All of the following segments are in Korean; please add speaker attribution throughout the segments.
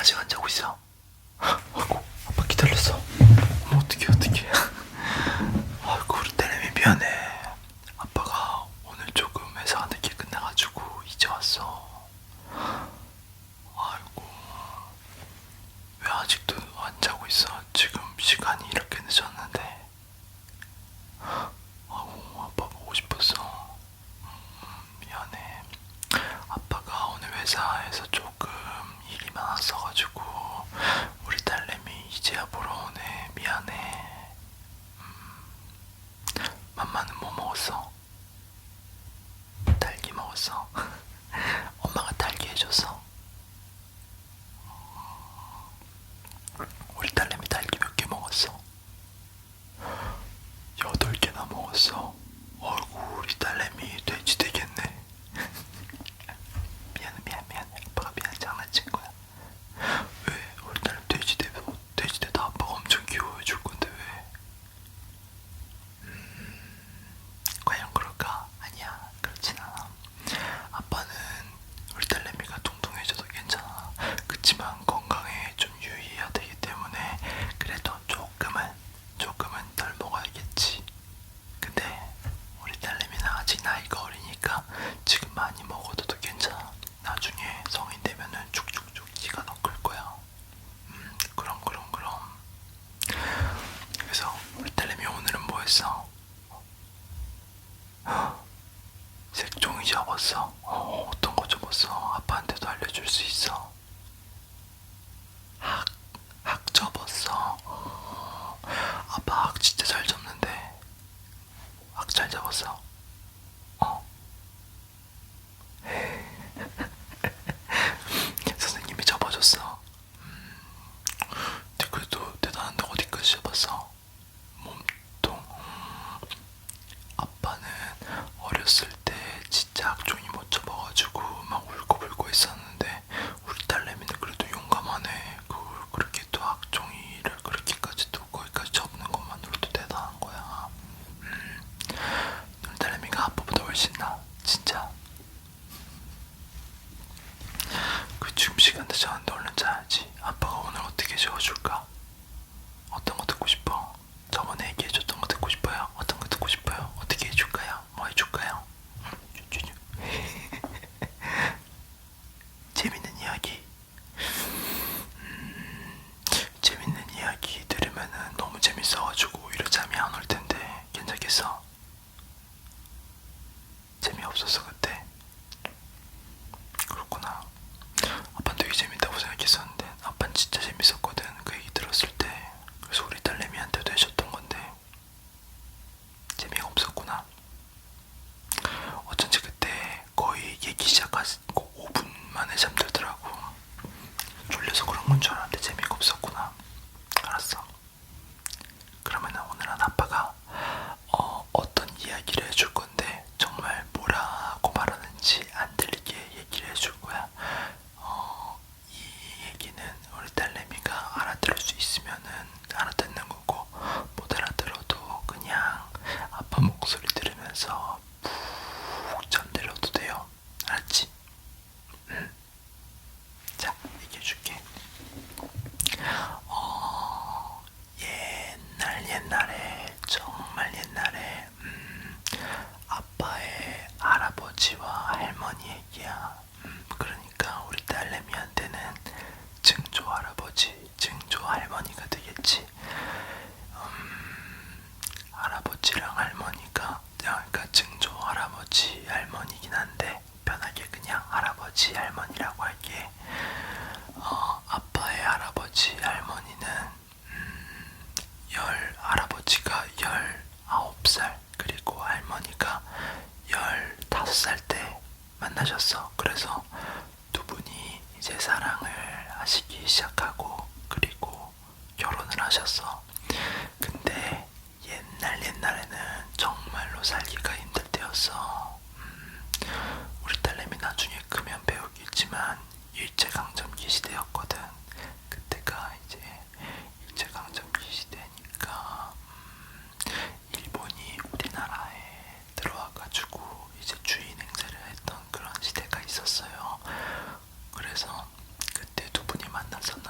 Speaker 1: 아직 안 자고 있어? 아이고, 아빠 기다렸어. 어머, 어떡해. 아이고, 우리 딸내미 미안해. 아빠가 오늘 조금 회사가 늦게 끝나가지고 이제 왔어. 아이고, 왜 아직도 안 자고 있어? 지금 시간이 이렇게 늦었는데. 아이고, 아빠 보고 싶었어. 미안해. 아빠가 오늘 회사에서 조금 일이 많았어가지고 우리 딸내미 이제야 보러 오네. 미안해. 맘마는 뭐 먹었어? 딸기 먹었어? 엄마가 딸기 해줬어? 우리 딸내미 딸기 몇 개 먹었어? 8개나 먹었어. 어이구, 우리 딸내미 돼지 되겠네. 미안해. 아빠가 미안해, 장난친 거야. 왜? 우리 딸내미 돼지 돼도 아빠가 엄청 귀여워해줄 건데 왜? 과연 그럴까? 아니야, 그렇진 않아. 아빠는 우리 딸내미가 통통해져도 괜찮아. 그치만 건강에 좀 유의해야 되기 때문에 그래도 조금은 덜 먹어야겠지. 근데 우리 딸내미는 아직 나이가 어리니까 지금 많이 먹어도 괜찮아. 나중에 성인 되면은 쭉쭉쭉 키가 더 클 거야. 그럼. 그래서 우리 딸내미 오늘은 뭐 했어? 색종이 접었어? 어떤 거 접었어? 아빠한테도 알려줄 수 있어? 학 접었어? 아빠 학 진짜 잘 접는데. 학 잘 접었어? 선생님이 접어줬어. 그래도 대단한데 어디까지 접었어? 몸통. 아빠는 어렸을 때 진짜 학종이 못 접어가지고 막 울고불고 했었는데 우리 딸내미는 그래도 용감하네. 그렇게 또 학종이를 그렇게까지 또 거기까지 접는 것만으로도 대단한 거야. 우리 딸내미가 아빠보다 훨씬 나. 진짜. 그 지금 시간 늦었는데 얼른 자야지. 아빠가 오늘 어떻게 재워줄까? 어떤 거 듣고 싶어? 저번에 얘기해줬던 거 듣고 싶어요? 어떤 거 듣고 싶어요? 어떻게 해줄까요? 뭐 해줄까요? 재밌는 이야기. 재밌는 이야기 들으면은 너무 재밌어가지고 오히려 잠이 안 올 텐데 괜찮겠어? 재미없어서 그때? 그렇구나. 아빠는 되게 재밌다고 생각했었는데 아빠는 진짜 재밌었거든, 그 얘기 들었을 때. 그래서 우리 딸내미한테도 해줬던 건데 재미가 없었구나. 어쩐지 그때 거의 얘기 시작하고 5분 만에 잠들더라고. 졸려서 그런 건 줄 알았는데 재미가 없었구나. 알았어. 그러면은 오늘은 아빠가 어떤 이야기를 해줄 건데 정말 뭐라고 말하는지 안 들리게 얘기를 해줄 거야. 이 얘기는 우리 딸내미가 알아들을 수 있으면은 알아듣는 거고, 못 알아들어도 그냥 아빠 목소리 들으면서 푹 잠들어도 돼요. 알았지? 자, 얘기해줄게. 정말 옛날에 아빠의 할아버지와 할머니 얘기야. 그러니까 우리 딸내미한테는 증조 할아버지, 증조 할머니가 되겠지. 할아버지랑 할머니가, 그러니까 증조 할아버지 할머니긴 한데 편하게 그냥 할아버지 할머니라고 할게. 아빠의 할아버지 할머니는 할아버지가 19살 그리고 할머니가 15살 때 만나셨어. 그래서 두 분이 이제 사랑을 하시기 시작하고 그리고 결혼을 하셨어. 근데 옛날에는 정말로 살기가 힘들 때였어. 우리 딸내미 나중에 크면 배우겠지만 일제강점기 시대였거든. 그때가 이제 일제강점기 시대니까 일본이 우리나라에 들어와가지고 이제 주인 행세를 했던 그런 시대가 있었어요. 그래서 그때 두 분이 만났었는데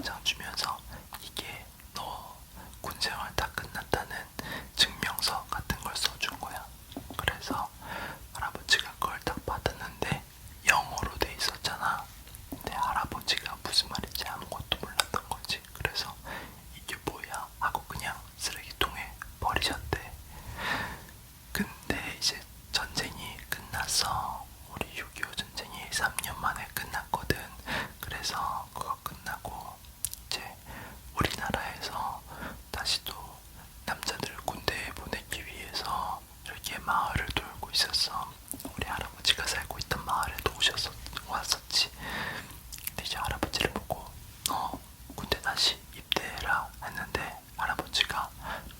Speaker 1: 영상 주면서 이게 너 군생활 다 끝났다는 증명서 같은 걸 써준 거야. 그래서 할아버지가 그걸 딱 받았는데 영어로 돼 있었잖아. 근데 할아버지가 무슨 말인지 아무것도 몰랐던 거지. 그래서 이게 뭐야 하고 그냥 쓰레기통에 버리셨대. 근데 이제 전쟁이 끝났어. 우리 6.25 전쟁이 3년 만에 끝났거든. 그래서 그거 끝나고 이제 우리나라에서 다시 또 남자들 군대에 보내기 위해서 이렇게 마을을 돌고 있었어. 우리 할아버지가 살고 있던 마을에도 왔었지. 근데 이제 할아버지를 보고 너 군대 다시 입대해라 했는데 할아버지가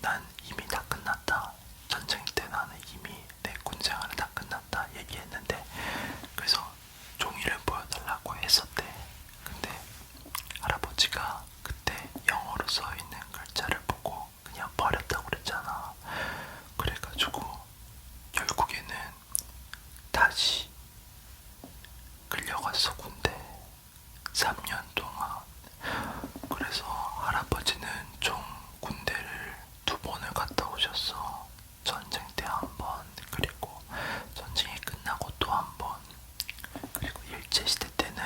Speaker 1: 난 이미 다 끝났다. 전쟁 때 나는 이미 내 군생활은 다 끝났다 얘기했는데 그래서 종이를 보여달라고 했었대. 근데 할아버지가 그때 영어로 써있는 글자를 보고 그냥 버렸다고 그랬잖아. 그래가지고 결국에는 다시 끌려갔어 군대. 3년 동안. 그래서 할아버지는 총 군대를 2번을 갔다 오셨어. 전쟁 때 1번, 그리고 전쟁이 끝나고 또 1번. 그리고 일제시대 때는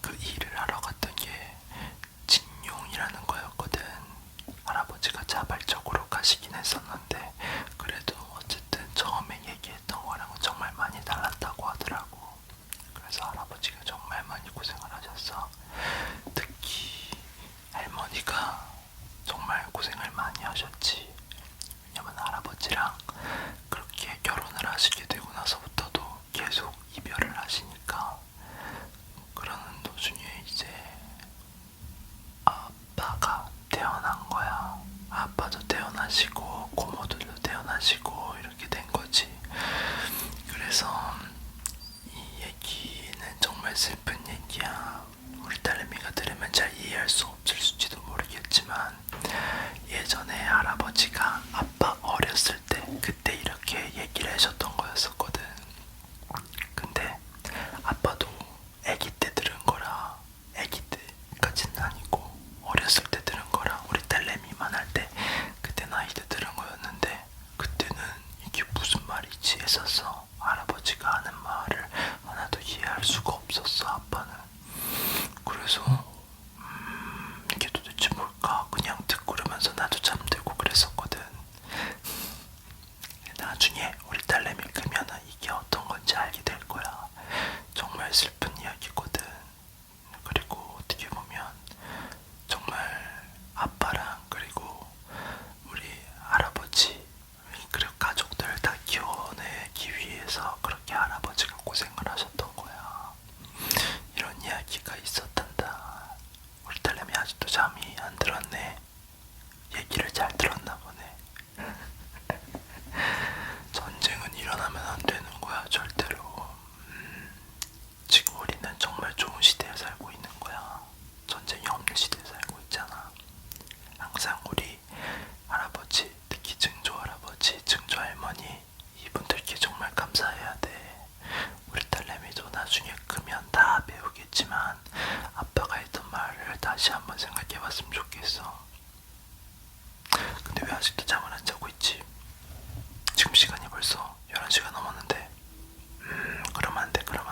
Speaker 1: 그 일을 하러 갔던 게 징용이라는 거였거든. 할아버지가 자발적으로 가시긴 했었는데 그래도 어쨌든 처음에 얘기했던 거랑은 정말 많이 달랐다고 하더라고. 그래서 할아버지가 정말 많이 고생을 하셨어. 특히 할머니가 정말 고생을 많이 하셨지. 왜냐면 할아버지랑 그렇게 결혼을 하시게 되고 나서부터도 계속 이별을 하시니까 그러는 도중에 이제 아빠가 태어난 거야. 아빠도 태어나시고 고모들도 태어나시고 이렇게 된 거지. 그래서 이 얘기는 정말 슬픈 얘기야. 우리 딸내미가 들으면 잘 이해할 수 없을지도 모르겠지만 예전에 할아버지가 아빠 어렸을 때 그때 이렇게 얘기를 하셨던 거였었거든. 근데 아빠도 아기 때 들은 거라, 아기 때까지는 아니고 어렸을 때 들은 거라 우리 딸내미만 할 때 그때 나이 때 들은 거였는데 그때는 이게 무슨 말이지 했었어. 할아버지가 하는 말을 하나도 이해할 수가 없었어 아빠는. 그래서 이게 도대체 뭘까 그냥 듣고 그러면서 나도 잠들고 그랬었거든. 나중에 우리 딸내미 크면은 이게 어떤 건지 알게 될 거야. 정말 슬픈 이야기거든. 그리고 어떻게 보면 정말 아빠랑 그리고 우리 할아버지 그리고 가족들 다 키워내기 위해서 그렇게 할아버지가 고생을 하셨던 거야. 이런 이야기가 있었단다. 우리 딸내미 아직도 잠이 안 들었네. 얘기를 잘 들었나 보네. 전쟁은 일어나면 안 되는 거야 절대로. 지금 우리는 정말 좋은 시대에 살고 있는 거야. 전쟁이 없는 시대에 살고 있잖아. 항상 우리 할아버지, 특히 증조 할아버지, 증조 할머니 이분들께 정말 감사해야 돼. 우리 딸내미도 나중에 크면 다 배우겠지만 아빠가 했던 말을 다시 한번 생각해봤으면 좋겠어. 근데 왜 아직도 잠을 안 자고 있지? 지금 시간이 벌써 11시가 넘었는데 그러면 안 돼. 그럼